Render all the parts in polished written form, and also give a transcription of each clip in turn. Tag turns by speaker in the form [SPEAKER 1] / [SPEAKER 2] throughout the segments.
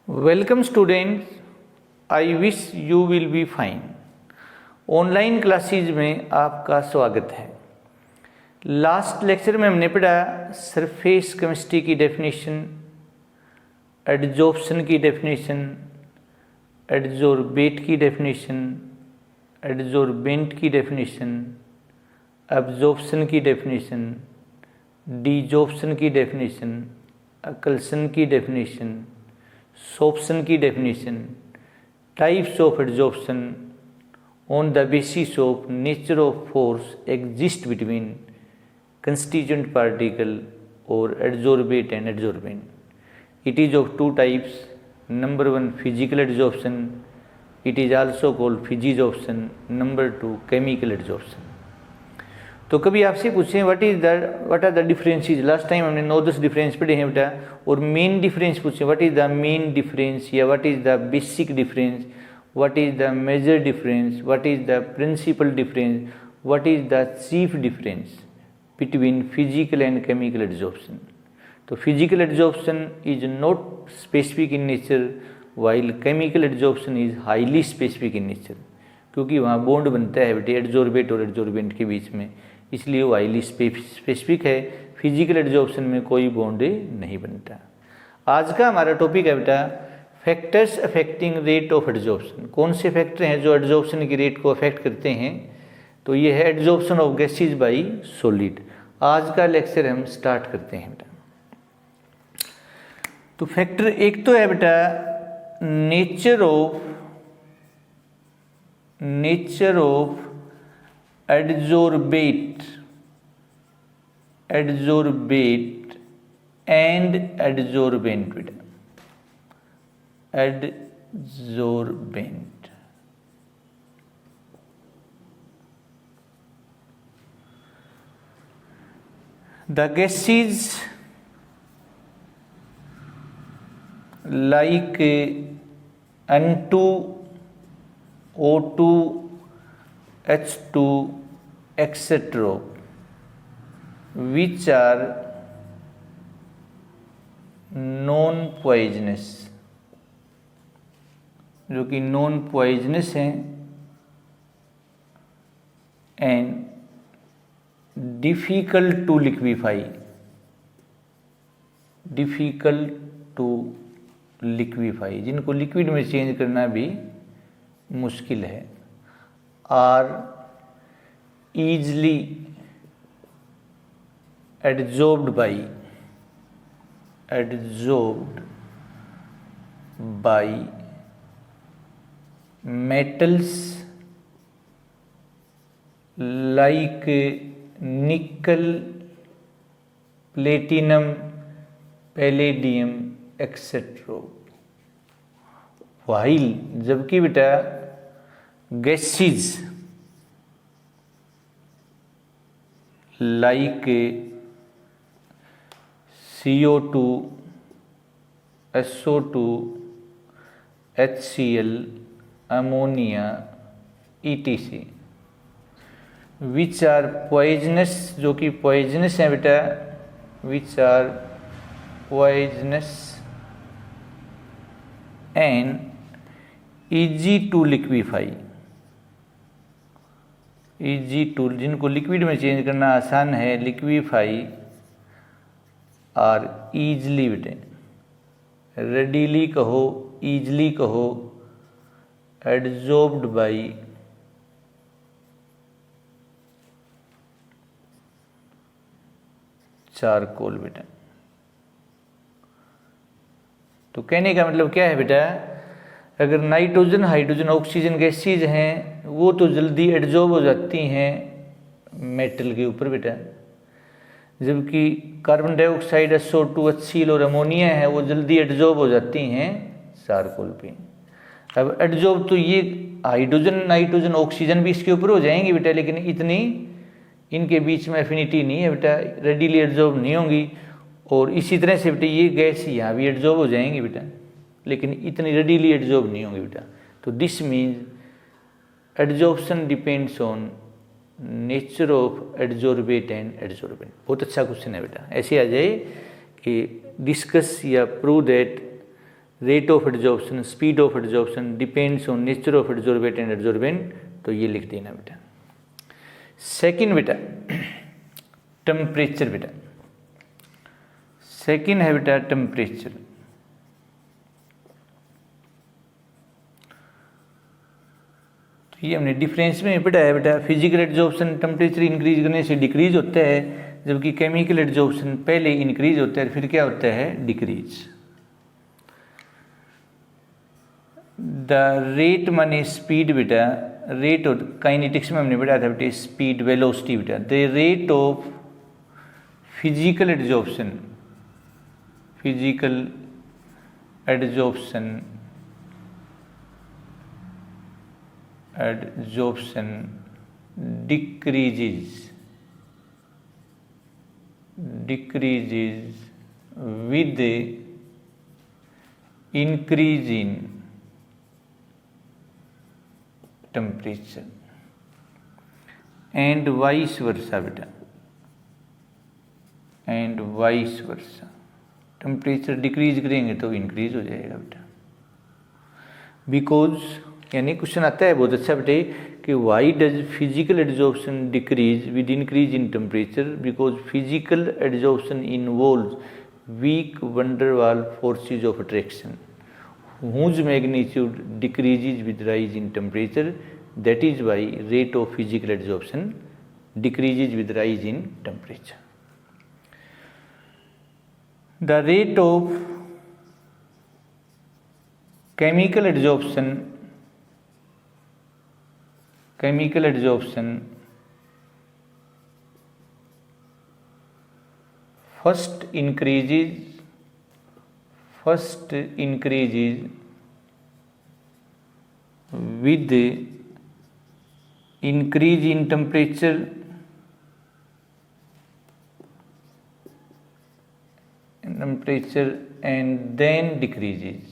[SPEAKER 1] Welcome students, I wish you will be fine. Online classes में आपका स्वागत है। लास्ट लेक्चर में हमने पढ़ा सरफेस केमिस्ट्री की डेफिनेशन, एडजॉर्प्शन की डेफिनेशन, एडजॉर्बेट की डेफिनेशन, एडजॉर्बेंट की डेफिनेशन, एब्जॉर्प्शन की डेफिनेशन, डिजॉर्प्शन की डेफिनेशन, अकल्सन की डेफिनेशन, सोप्शन की definition, types of adsorption on the basis of nature of force exist between constituent particle और adsorbate and adsorbent. It is of two types. Number one physical adsorption, it is also called physisorption. Number two chemical adsorption. तो कभी आपसे पूछें what are the differences. Last time हमने 9-10 difference पढ़े हैं बेटा, और मेन डिफरेंस पूछें what is the main difference या what is the basic difference, what is the major difference, what is the principal difference, what is the chief difference between physical and chemical adsorption. तो physical adsorption is not specific in nature while chemical adsorption is highly specific in nature, क्योंकि वहाँ bond बनता है बेटे adsorbate और adsorbent के बीच में, इसलिए वो हाईली स्पेसिफिक है। फिजिकल एडजॉर्प्शन में कोई बॉन्ड नहीं बनता। आज का हमारा टॉपिक है बेटा factors affecting rate of adsorption. कौन से फैक्टर हैं जो एडजॉर्प्शन की रेट को अफेक्ट करते हैं? तो ये है adsorption of gases bye solid. आज का लेक्चर हम स्टार्ट करते हैं बेटा। तो फैक्टर एक तो है बेटा nature of adsorbate and adsorbent बेटा, adsorbent. The gases like N2, O2, H2, etc. which are non poisonous, जो कि नॉन पॉइजनस हैं, एंड डिफिकल्ट टू लिक्विफाई, जिनको लिक्विड में चेंज करना भी मुश्किल है, are easily adsorbed by metals like nickel, platinum, palladium etcetera. While जबकि बेटा gases like CO2, SO2, HCl, ammonia ETC which are poisonous, जो कि पॉइजनस है बेटा, which are poisonous and easy to liquefy, जिनको लिक्विड में चेंज करना आसान है, लिक्विफाई आर ईजली बेटे, रेडीली कहो, ईजली कहो, एडजॉर्ब्ड बाई चारकोल बेटा। तो कहने का मतलब क्या है बेटा, अगर नाइट्रोजन, हाइड्रोजन, ऑक्सीजन गैसेज हैं वो तो जल्दी एडजॉर्ब हो जाती हैं मेटल के ऊपर बेटा, जबकि कार्बन डाइऑक्साइड, SO2, HCl और अमोनिया है वो जल्दी एडजॉर्ब हो जाती हैं चारकोल पे। अब एडजॉर्ब तो ये हाइड्रोजन, नाइट्रोजन, ऑक्सीजन भी इसके ऊपर हो जाएंगे बेटा, लेकिन इतनी इनके बीच में एफिनिटी नहीं है बेटा, रेडीली एडजॉर्ब नहीं होंगी। और इसी तरह से बेटा ये गैस यहाँ भी एडजॉर्ब हो जाएंगी बेटा, लेकिन इतनी रेडीली एडजॉर्ब नहीं होंगी बेटा। तो this means adsorption depends on nature of adsorbate and adsorbent. बहुत अच्छा क्वेश्चन है बेटा, ऐसे आ जाए कि डिस्कस या prove that rate of adsorption, speed of adsorption depends on nature of adsorbent and adsorbent, तो ये लिख देना बेटा। सेकंड बेटा टेम्परेचर बेटा, सेकंड है बेटा टेम्परेचर। तो ये हमने डिफरेंस में पढ़ाया बेटा, फिजिकल एडजॉर्प्शन टेम्परेचर इंक्रीज करने से डिक्रीज होता है, जबकि केमिकल एडजॉर्प्शन पहले इंक्रीज होता है फिर क्या होता है डिक्रीज। द रेट माने स्पीड बेटा, रेट ऑफ काइनेटिक्स में हमने पढ़ा था बेटा स्पीड वेलोसिटी बेटा। The rate of physical adsorption, physical adsorption, adsorption decreases with the increase in temperature and vice versa बेटा, and vice versa. Temperature decrease करेंगे तो इंक्रीज हो जाएगा बेटा। बिकॉज यानी क्वेश्चन आता है बहुत अच्छा बेटे कि why does physical adsorption decrease with increase in temperature, because physical adsorption involves weak van der Waals forces of attraction whose magnitude decreases with rise in temperature, that is why rate of physical adsorption decreases with rise in temperature. The rate of chemical adsorption first increases with the increase in temperature and then decreases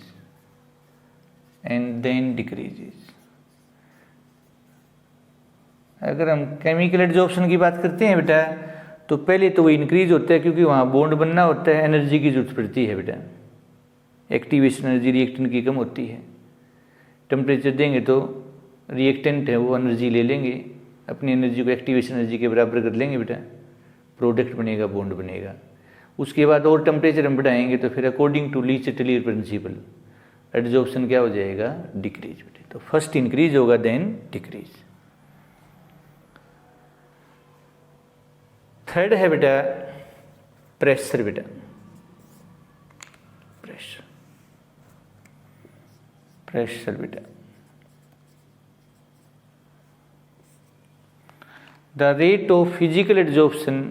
[SPEAKER 1] अगर हम chemical adsorption की बात करते हैं बेटा तो पहले तो वो इंक्रीज होता है क्योंकि वहाँ बॉन्ड बनना होता है, एनर्जी की जरूरत पड़ती है बेटा, एक्टिवेशन एनर्जी रिएक्टेंट की कम होती है। टेम्परेचर देंगे तो रिएक्टेंट है वो एनर्जी ले लेंगे, अपनी एनर्जी को एक्टिवेशन एनर्जी के बराबर कर लेंगे बेटा, प्रोडक्ट बनेगा, बॉन्ड बनेगा। उसके बाद और टेम्परेचर हम बढ़ाएंगे तो फिर according to Le Chatelier principle adsorption क्या हो जाएगा डिक्रीज बेटा। तो फर्स्ट इंक्रीज होगा देन डिक्रीज। थर्ड है बेटा प्रेशर बेटा, प्रेशर बेटा। The rate of physical adsorption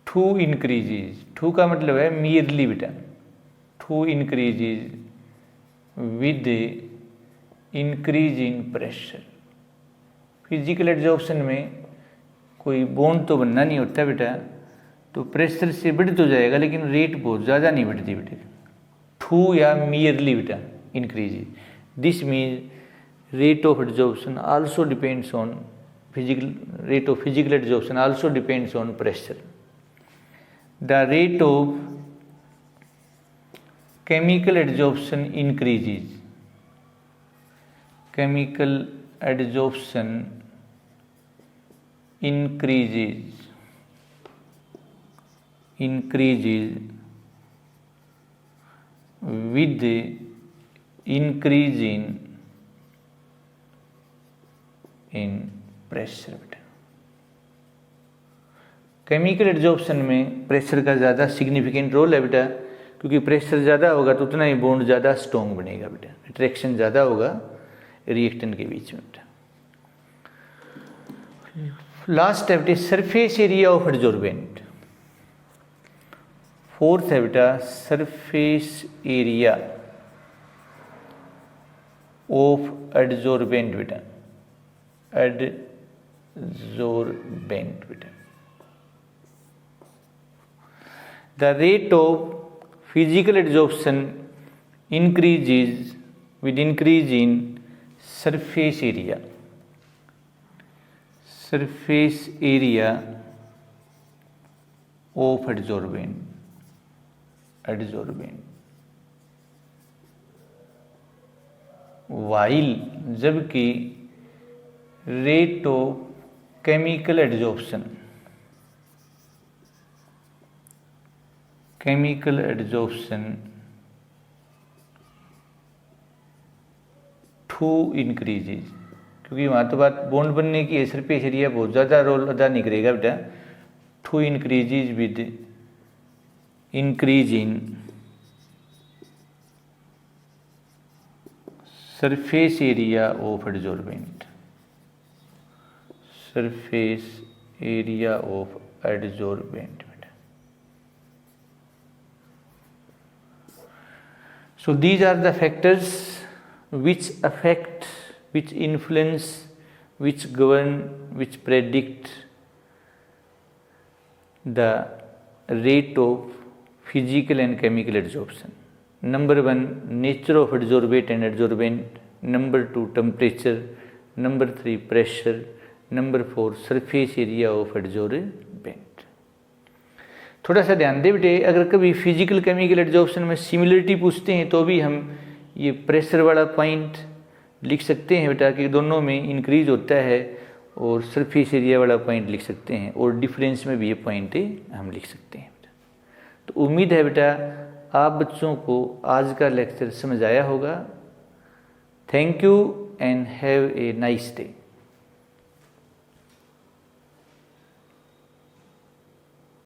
[SPEAKER 1] too increases, too का मतलब है मियरली बेटा, too increases with increase in pressure. Physical adsorption में कोई बॉन्ड तो बनना नहीं होता बेटा, तो प्रेशर से बढ़ तो जाएगा लेकिन रेट बहुत ज़्यादा नहीं बढ़ती बेटे, टू या मियरली बेटा increase. This mean rate of adsorption also depends on physical, rate of physical adsorption also depends on pressure. The rate of chemical adsorption increases, chemical adsorption increases with the increase in pressure बेटा। Chemical adsorption में pressure का ज़्यादा significant role है बेटा, क्योंकि pressure ज़्यादा होगा तो उतना ही बॉन्ड ज़्यादा स्ट्रॉन्ग बनेगा बेटा, अट्रैक्शन ज़्यादा होगा रिएक्टेंट के बीच में बेटा। लास्ट है बेटा surface area of adsorbent. Fourth है बेटा सरफेस एरिया ऑफ एडजॉर्बेंट बेटा, एडजॉर्बेंट बेटा। The rate of physical adsorption increases with increase in surface area, surface area of adsorbent while, जबकि rate of chemical adsorption 2 increases, क्योंकि वहाँ तो बात bond बनने की है, सरफेस एरिया बहुत ज़्यादा रोल अदा नहीं करेगा बेटा। 2 increases with increase in surface area of adsorbent, surface area of adsorbent. So these are the factors which affect, which influence, which govern, which predict the rate of physical and chemical adsorption. Number 1, nature of adsorbate and adsorbent. Number 2, temperature. Number 3, pressure. Number 4, surface area of adsorbent. थोड़ा सा ध्यान दे बेटे, अगर कभी physical chemical adsorption में similarity पूछते हैं तो भी हम ये प्रेशर वाला पॉइंट लिख सकते हैं बेटा कि दोनों में इंक्रीज होता है, और सरफेस एरिया वाला पॉइंट लिख सकते हैं, और डिफरेंस में भी ये पॉइंट हम लिख सकते हैं बेटा। तो उम्मीद है बेटा आप बच्चों को आज का लेक्चर समझ आया होगा। Thank you and have a nice day.